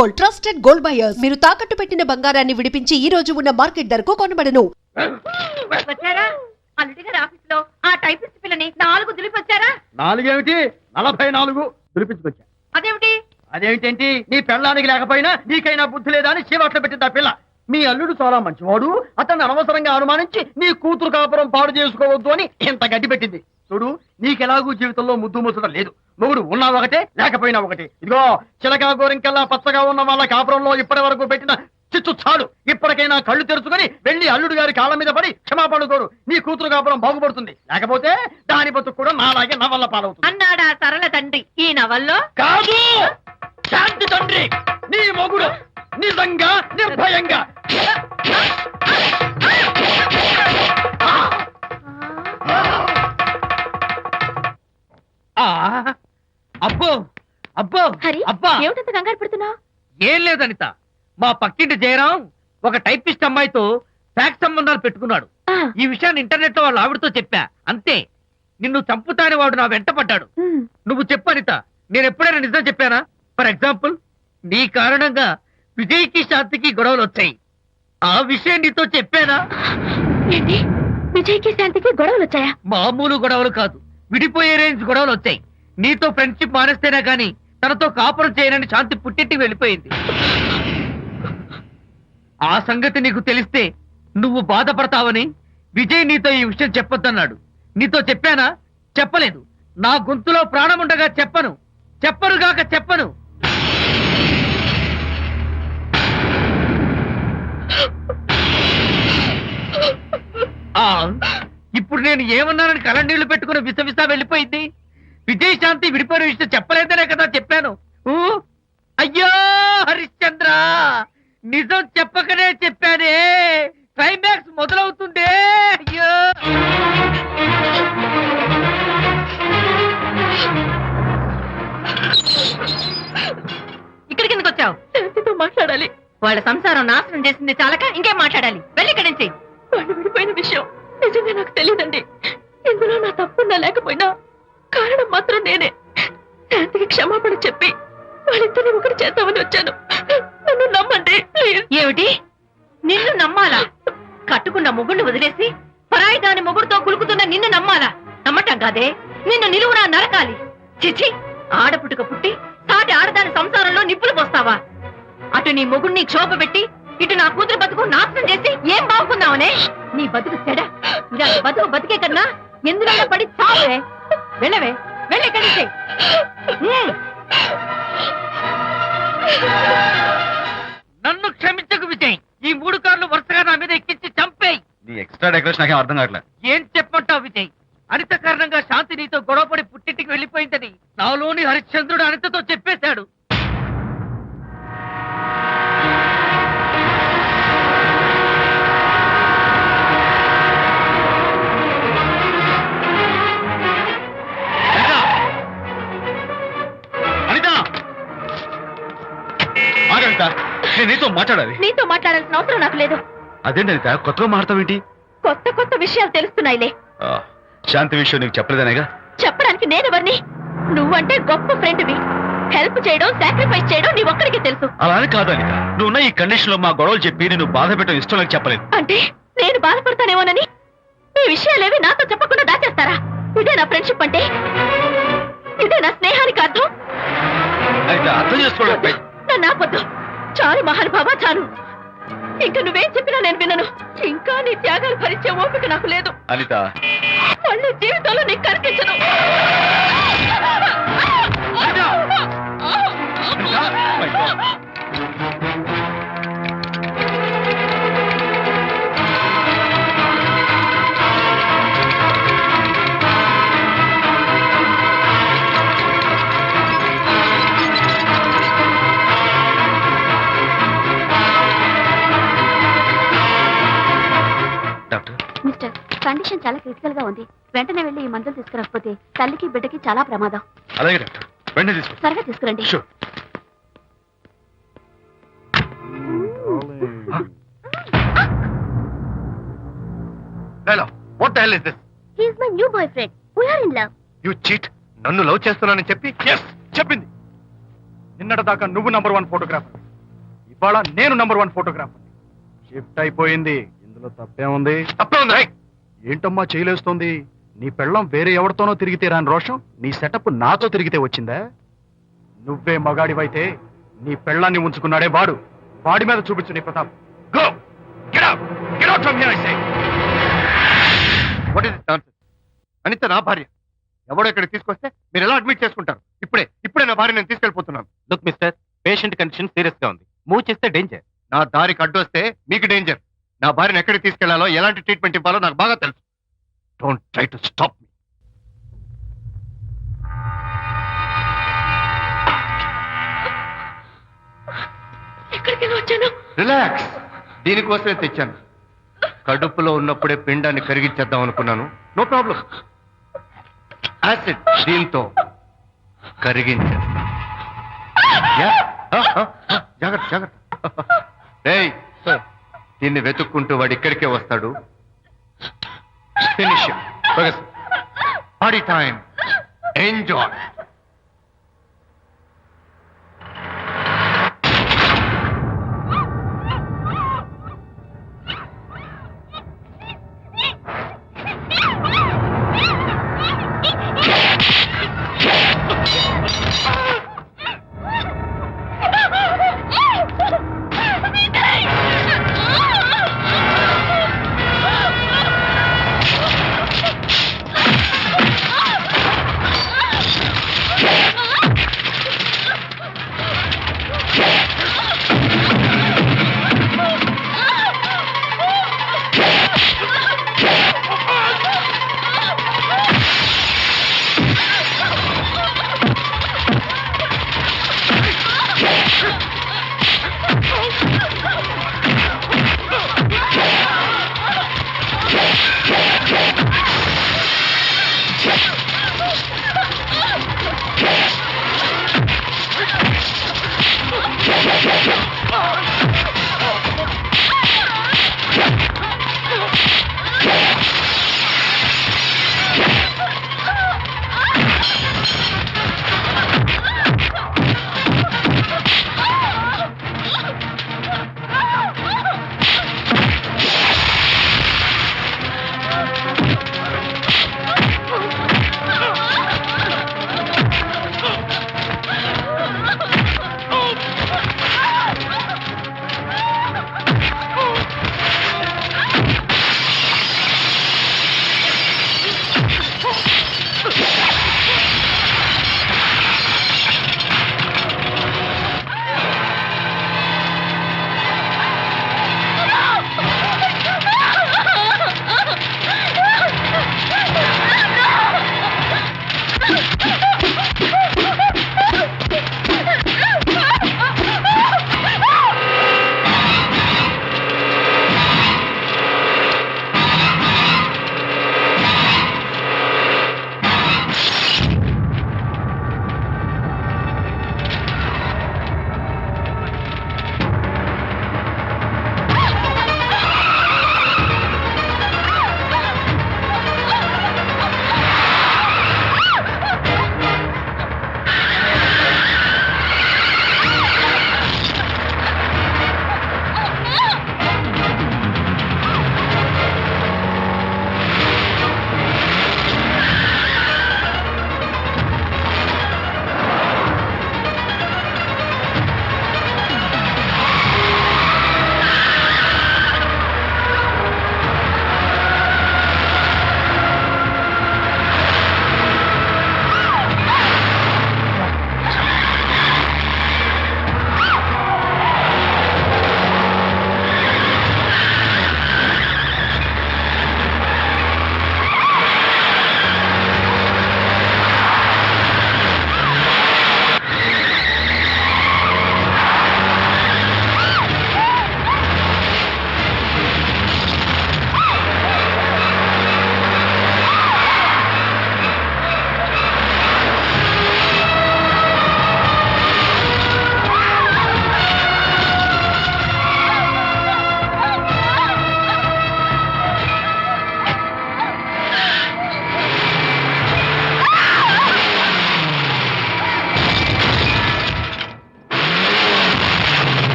Gold, trusted gold buyers. మీరు తాకట్టు పెట్టిన బంగారాన్ని విడిపించి ఈ రోజు ఉన్న మార్కెట్ ధరకు కొనబడను. వచ్చారా అల్లుడి గారి ఆఫీస్ లో ఆ టైపిస్ట్ పిల్లని 4 దులిపొచ్చారా? 4 ఏమిటి 44 దులిపించుకొచ్చా. అదేమిటేంటి నీ పెళ్ళానికి లేకపోయినా నీకైనా బుద్ధి లేదా అని చీవాట్లు పెట్టింది ఆ పిల్ల. మీ అల్లుడు చాలా మంచివాడు, అతన్ని అనవసరంగా అనుమానించి నీ కూతురు కాపురం పాడు చేసుకోవద్దు అని ఇంత గడ్డి పెట్టింది. చూడు, నీకెలాగూ జీవితంలో ముద్దు ముచ్చడం లేదు. మొగుడు ఉన్నా ఒకటే లేకపోయినా ఒకటే. ఇదిగో చిలకా గోరింకల్లా పచ్చగా ఉన్న వాళ్ళ కాపురంలో ఇప్పటి వరకు పెట్టిన చిచ్చు చాలు. ఇప్పటికైనా కళ్ళు తెరుచుకుని వెళ్లి అల్లుడు గారి కాళ్ళ మీద పడి క్షమాపణ కోరు. నీ కూతురు కాపురం బాగుపడుతుంది. లేకపోతే దాని బతుకు కూడా నాలాగే నవల్ల పాలవుతుంది అన్నాడా సరళ తండ్రి. ఈ నవల్లో కాదు, శాంతి తండ్రి నీ మొగుడు నిజంగా నిర్భయంగా. అబ్బో అబ్బో అబ్బా, ఏమిటంత కంగారు పడుతున్నావు? ఏం లేదు అనిత, మా పక్కింటి జయరాం ఒక టైపిస్ట్ అమ్మాయితో ఫ్యాక్స్ సంబంధాలు పెట్టుకున్నాడు. ఈ విషయాన్ని ఇంటర్నెట్ లో వాళ్ళ ఆవిడతో చెప్పా. అంతే, నిన్ను చంపుతాని వాడు నా వెంట పడ్డాడు. నువ్వు చెప్పు అనిత, నేను ఎప్పుడైనా నిజం చెప్పానా? ఫర్ ఎగ్జాంపుల్, నీ కారణంగా విజయ్కి శాంతికి గొడవలు వచ్చాయి. ఆ విషయం నీతో చెప్పానా? ఏంటి, విజయ్కి శాంతికి గొడవలు వచ్చాయా? మామూలు గొడవలు కాదు, విడిపోయే రేంజ్ గొడవలు వచ్చాయి. నీతో ఫ్రెండ్షిప్ మానేస్తేనే గాని తనతో కాపురం చేయనని శాంతి పుట్టింటికి వెళ్ళిపోయింది. ఆ సంగతి నీకు తెలిస్తే నువ్వు బాధపడతావని విజయ్ నీతో ఈ విషయం చెప్పొద్దన్నాడు. నీతో చెప్పానా? చెప్పలేదు. నా గొంతులో ప్రాణముండగా చెప్పను, చెప్పనుగాక చెప్పను. ఇప్పుడు నేను ఏమన్నానని కళ్ళనీళ్లు పెట్టుకుని విసవిసా వెళ్ళిపోయింది. విజయ్ శాంతి విడిపోయిన విషయం చెప్పలేదనే కదా చెప్పాను. అయ్యో హరిశ్చంద్ర, నిజం చెప్పకనే చెప్పానే. క్లైమాక్స్ మొదలవుతుందే. అయ్యో, ఇక్కడికి ఎందుకు వచ్చావు? శాంతితో మాట్లాడాలి. వాళ్ళ సంసారం నాశనం చేసింది చాలక ఇంకేం మాట్లాడాలి? వెళ్ళి ఇక్కడి నుంచి. వాళ్ళు విడిపోయిన విషయం నిజంగా నాకు తెలియదండి. ఇందులో నా తప్పున్నా లేకపోయినా కారణం మాత్రం నేనే. శాంతికి క్షమాపణ చెప్పి వాళ్ళిద్దరిని ఒకటి చేద్దామని వచ్చాను. నన్ను నమ్మండి ప్లీజ్. ఏమిటి, నిన్ను నమ్మాలా? కట్టుకున్న మొగుడిని వదిలేసి పరాయి దాని మొగుడుతో కులుకుతున్న నిన్ను నమ్మాలా? నమ్మటం కాదే, నిన్ను నిలువునా నరకాలి. చిచి, ఆడపుట్టుక పుట్టి సాటి ఆడదాని సంసారంలో నిప్పులు పోస్తావా? అటు నీ మొగుడిని క్షోభ పెట్టి ఇటు నా కూతురు బతుకు నాశనం చేసి ఏం బాగుకుందామనే? నీ బతుకు చెడ. ఇలా బతుకు బతికే కన్నా ఎందులో పడి చావే. వెళ్ళవే, వెళ్ళి కలిసి. నన్ను క్షమించకు విజయ్. ఈ 3 కార్లు వరుసగా నా మీద ఎక్కించి చంపేయి. నీ ఎక్స్ట్రా డెకరేషన్ నాకేం అర్థం కావట్లేదు. ఏం చెప్పంటావు విజయ్? అనిత కారణంగా శాంతి నీతో గొడవపడి పుట్టింటికి వెళ్ళిపోయిందని నాలోని హరిశ్చంద్రుడు అనితతో చెప్పేశాడు. నీతో మాట్లాడాలి. నీతో మాట్లాడాల్సిన అవసరం నాకు లేదు. అదేంటి అనిత, కొత్తగా మాట్లాడతావేంటి? కొత్త కొత్త విషయాలు తెలుస్తున్నాయిలే. శాంతి విషయం నీకు చెప్పలేదనేగా? చెప్పడానికి నేనెవరిని? నువ్వంటే గొప్ప ఫ్రెండ్వి. హెల్ప్ చేయడం, సాక్రిఫైస్ చేయడం నీ ఒక్కడికి తెలుసు. అలానే కాదు అనిత, నువ్వున్న ఈ కండిషన్ లో మా గొడవలు చెప్పి నేను బాధ పెట్టడం ఇష్టం నాకు చెప్పలేదు. అంటే నేను బాధపడతానేమోనని ఈ విషయాలేవి నాతో చెప్పకుండా దాచేస్తారా? ఇదే నా ఫ్రెండ్షిప్ అంటే? ఇదే నా స్నేహానికి అర్థం? అనిత, అర్థం చేసుకోవడం. నన్ను ఆపొద్దు. చాలు మహానుభావా, చాలు. ఇంకా నువ్వేం చెప్పినా నేను వినను. ఇంకా నీ త్యాగాలు భరించే ఓపిక నాకు లేదు అనిత. మళ్ళీ జీవితంలో నీకు కనిపించను. మిస్టర్, కండిషన్ చాలా క్రిటికల్ గా ఉంది. వెంటనే వెళ్ళి ఈ మందులు తీసుకురాకపోతే తల్లికి బిడ్డకి చాలా ప్రమాదం. అలాగే డాక్టర్, వెంటనే తీసుకో. త్వరగా తీసుకురండి. Hello, what the hell is this? He is my new boyfriend. We are in love. You cheat. నన్ను లవ్ చేస్తున్నానని చెప్పి చెప్పింది. నిన్నటి దాకా నువ్వు నంబర్ 1 ఫోటోగ్రాఫర్, ఇవాళ నేను నంబర్ 1 ఫోటోగ్రాఫర్. షిఫ్ట్ అయిపోయింది, ఇందులో తప్పేముంది? తప్పే ఉంది. ఏంటమ్మా చేయలేస్తోంది? నీ పెళ్ళం వేరే ఎవరితోనో తిరిగితే రాని రోషం నీ సెటప్ నాతో తిరిగితే వచ్చిందా? నువ్వే మగాడివైతే నీ పెళ్ళాన్ని ఉంచుకున్నాడే వాడు, వాడి మీద చూపించు నీ Pratap. Go get out, get out from here I say. What is this nonsense? Anitha నా భార్య, ఎవడో ఇక్కడికి తీసుకొస్తే మీరు ఎలా అడ్మిట్ చేసుకుంటారు? ఇప్పుడే నా భార్య నేను తీసుకెళ్ళిపోతున్నాను. Look mister, patient condition serious గా ఉంది. మూవ్ చేస్తే డేంజర్. నా దారికి అడ్డు వస్తే మీకు డేంజర్. నా భార్యను ఎక్కడికి తీసుకెళ్లాలో, ఎలాంటి ట్రీట్మెంట్ ఇవ్వాలో నాకు బాగా తెలుసు. Don't try to stop me. ఎక్కడికి వచ్చాను? రిలాక్స్, దీనికోసమే తెచ్చాను. కడుపులో ఉన్నప్పుడే పిండాన్ని కరిగించేద్దాం అనుకున్నాను. No problem. యాసిడ్ దీంతో కరిగించేస్తా. జాగ్రత్త జాగ్రత్త. ఏయ్, దీన్ని వెతుక్కుంటూ వాడు ఇక్కడికే వస్తాడు. Finish party time. Enjoy.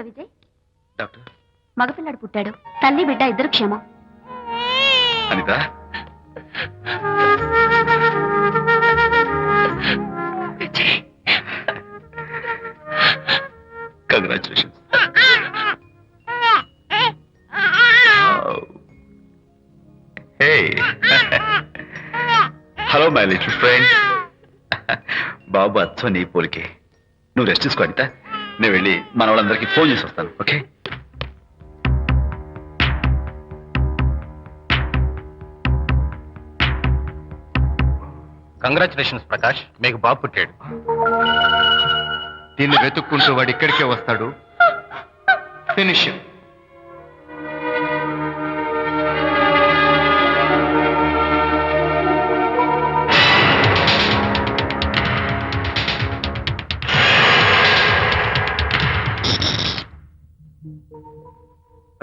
Vijay? Doctor మగపిల్లాడు పుట్టాడు. తల్లి బిడ్డ ఇద్దరు క్షేమం. Anitha congratulations. Hey hello my little friend. బాబు అచ్చో నీ పోలికే. నువ్వు రెస్ట్ తీసుకో అనిత. నేను వెళ్ళి మన వాళ్ళందరికీ ఫోన్ చేసి వస్తాను. ఓకే? కంగ్రాచులేషన్స్ ప్రకాష్, మీకు బాబు పుట్టాడు. దీన్ని వెతుక్కుంటూ వాడు ఇక్కడికే వస్తాడు. ఫినిష్.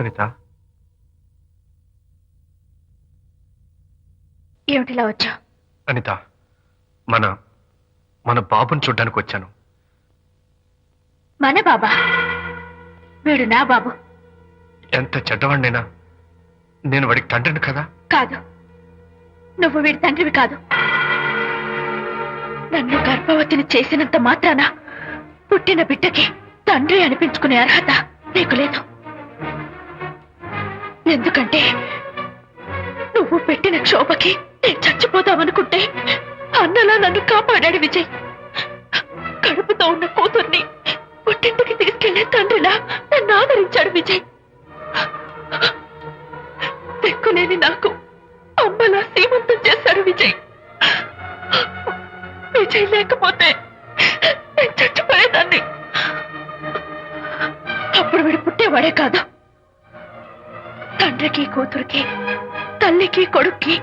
అనిత, ఏమిటిలా వచ్చా? అనిత, మన బాబుని చూడ్డానికి వచ్చాను. మన బాబా? వీడు నా బాబు. ఎంత చెడ్డవాడినైనా నేను వాడికి తండ్రిని కదా. కాదు, నువ్వు వీడి తండ్రివి కాదు. నన్ను గర్భవతిని చేసినంత మాత్రాన పుట్టిన బిడ్డకి తండ్రి అనిపించుకునే అర్హత నీకు లేదు. ఎందుకంటే నువ్వు పెట్టిన క్షోభకి నేను చచ్చిపోతామనుకుంటే అన్నలా నన్ను కాపాడాడు విజయ్. కడుపుతో ఉన్న కూతుర్ని పుట్టింటికి తీసుకెళ్లే తండ్రిలా నన్ను ఆదరించాడు విజయ్. దిక్కులేని నాకు అమ్మలా సీమంతం చేశాడు విజయ్. విజయ్ లేకపోతే నేను చచ్చిపోయేదాన్ని. అప్పుడు వీడు పుట్టేవాడే కాదు. తండ్రికి కూతురికి, తల్లికి కొడుక్కి,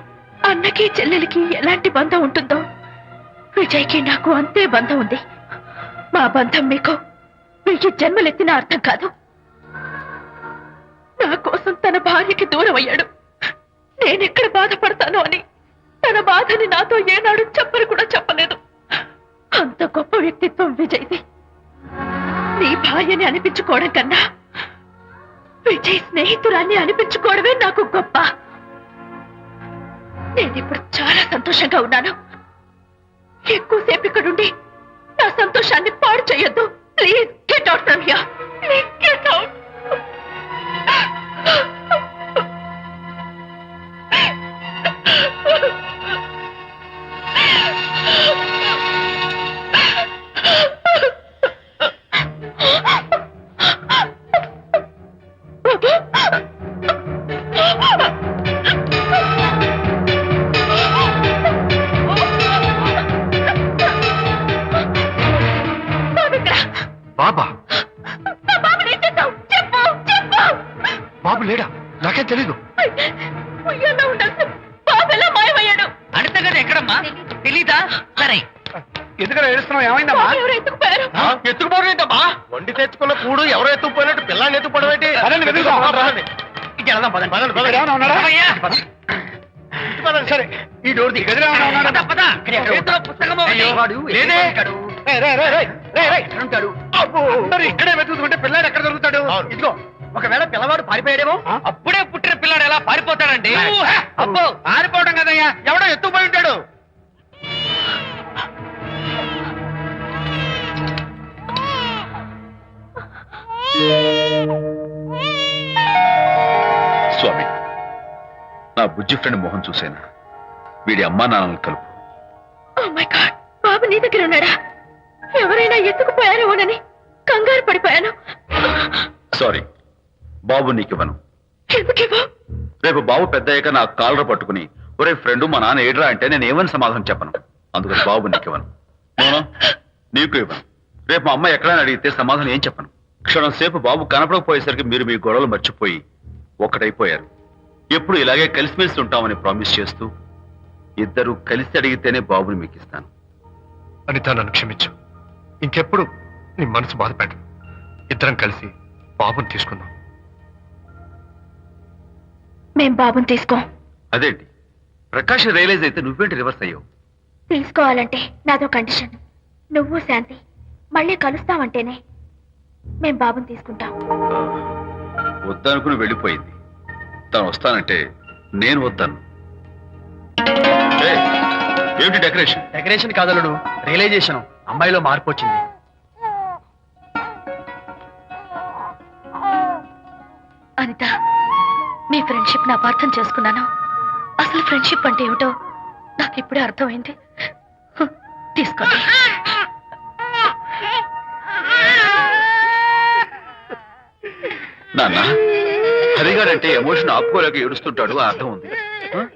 అన్నకి చెల్లెలికి ఎలాంటి బంధం ఉంటుందో విజయ్కి నాకు అంతే బంధం ఉంది. మా బంధం మీకు 1000 జన్మలెత్తిన అర్థం కాదు. నా కోసం తన భార్యకి దూరం అయ్యాడు. నేనెక్కడ బాధపడతానో అని తన బాధని నాతో ఏనాడు చెప్పని కూడా చెప్పలేదు. అంత గొప్ప వ్యక్తిత్వం విజయ్ది. నీ భార్యని అనిపించుకోవడం కన్నా విజయ్ స్నేహితురాన్ని అనిపించుకోవడమే నాకు గొప్ప. నేనిప్పుడు చాలా సంతోషంగా ఉన్నాను. ఎక్కువసేపు ఇక్కడుండి నా సంతోషాన్ని పాడు చేయొద్దు. Please get out from here. Please get out. బాబా? బాబుని ఏం చేస్తావు? చెప్పు చెప్పు. బాబు లేడా? నాకేం తెలీదు. ఉయ్యాల్లో ఉండాల్సిన బాబు ఎలా మాయమయ్యాడు? అడితే కదా ఎక్కడమ్మా? తెలీదా? సరే, ఎందుకలా ఏడుస్తున్నావు? ఏమైందమ్మా? బాబు ఎవరు ఎత్తుకుపోయారు? ఎత్తుకుపోవడం ఏంటమ్మా? వండి తెచ్చుకున్న కూడు ఎవరో ఎత్తుకుపోయినట్టు పిల్లాన్ని ఎత్తుకుపోవడం ఏంటి? సరే, ఈ డోర్ ది. గదిలో ఏమైనా ఉన్నాడా? పద, పద. చేతిలో పుస్తకం ఒకటి. లేదే. ఉంటాడు. అందరూ ఇక్కడే వెతుకుతుంటే పిల్లాడు ఎక్కడ దొరుకుతాడు? ఇదిగో, ఒకవేళ పిల్లవాడు పారిపోయాడేమో. అప్పుడే పుట్టిన పిల్లాడు ఎలా పారిపోతాడండి? అబ్బో, పారిపోవడం కదయ్యా, ఎవడో ఎత్తుకుపోయి ఉంటాడు. స్వామి, నా బుజ్జి ఫ్రెండ్ మోహన్ చూసేనా? వీడి అమ్మా నాన్నలు కలుపు. Oh my God, బాబు నీ దగ్గర ఉన్నాడా? ఎవరైనా ఎత్తుకుపోయారేమోనని కంగారు పడిపోయాను. సారీ, బాబు నీకివ్వను. ఎందుకేవో? రేపు బాబు పెద్దయ్యాక నా కాలర్ పట్టుకుని ఒరే ఫ్రెండ్ మా నాన్న ఏడ్రా అంటే నేను ఏమని సమాధానం చెప్పను. అందుకని బాబు నీకివ్వను. నోనో, నీకు ఇవ్వను. రేపు మా అమ్మ ఎక్కడైనా అడిగితే సమాధానం ఏం చెప్పను. క్షణం సేపు బాబు కనపడకపోయేసరికి మీరు మీ గొడవలు మర్చిపోయి ఒక్కటైపోయారు. ఎప్పుడు ఇలాగే కలిసిమెలిసి ఉంటామని ప్రామిస్ చేస్తూ ఇద్దరు కలిసి అడిగితేనే బాబుని మీకు ఇస్తాను. అనిత, నన్ను క్షమించు. ఇంకెప్పుడు నీ మనసు బాధపెట్టను. ఇద్దరం కలిసి బాబుని తీసుకుందాం. మేం బాబుని తీసుకోం. అదేంటి ప్రకాష్ రియలైజ్ అయితే నువ్వేంటి రివర్స్ అయ్యావు? తీసుకోవాలంటే నాదో కండిషన్. నువ్వు శాంతి మళ్ళీ కలుస్తావంటేనే. మేము బాబుని తీసుకుంటాం. వద్దనుకుని వెళ్ళిపోయింది. తను వస్తానంటే నేను వద్దాను. ఏయ్, ఏమిటి డెకరేషన్? Decoration కాదలుడు, realisation. అమ్మాయిలో మార్పు వచ్చింది. అనిత, మీ ఫ్రెండ్షిప్ ని అపార్థం చేసుకున్నాను. అసలు ఫ్రెండ్షిప్ అంటే ఏమిటో నాకు ఇప్పుడే అర్థమైంది. తీసుకోండి. నాన్న, హరిగాడంటే ఎమోషన్ ఆపుకోలేక ఏడుస్తుంటాడు, ఆ అర్థం ఉంది. ఆ?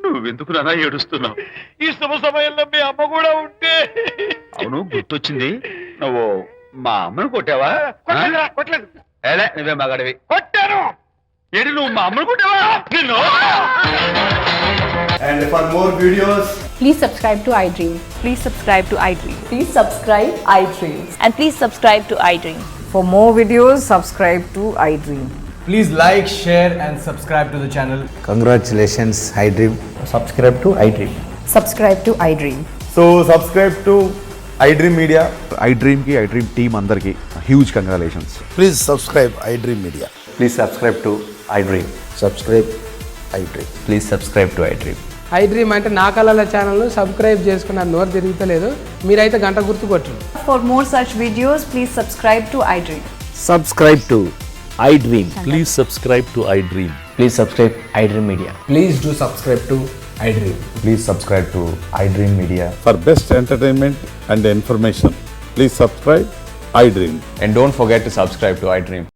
నువ్వెందుకు నాన్న ఏడుస్తున్నావు? ఈ శుభ సమయంలో మీ అమ్మ కూడా ఉంటే. అవును, గుర్తొచ్చింది. నువ్వు మా అమ్మను కొట్టావా? కొట్టలేదు. ఏలే, నువ్వే మగాడివి. కొట్టాను. ఏడి, నువ్వు మా అమ్మను కొట్టావా? నిన్ను. And for more videos, Please subscribe to iDream. Please subscribe to iDream. Please subscribe iDream. And please subscribe to iDream. For more videos, subscribe to iDream. please like, share, and subscribe to the channel. Congratulations, iDream. Subscribe to iDream. Subscribe to iDream. So, subscribe to iDream Media. iDream కి iDream team అందరికి huge congratulations. Please subscribe iDream Media. Please subscribe to iDream. Subscribe iDream. Please subscribe to iDream. iDream అంటే నా కళల ఛానల్ను subscribe చేసుకున్న నోరు తిరుగుతలేదు. మీరైతే గంట గుర్తు కొట్టండి. For more such videos, please subscribe to iDream. Subscribe to iDream. Please subscribe to iDream. Please subscribe iDream Media. Please do subscribe to iDream. Please subscribe to iDream Media. For best entertainment and information, please subscribe iDream. And don't forget to subscribe to iDream.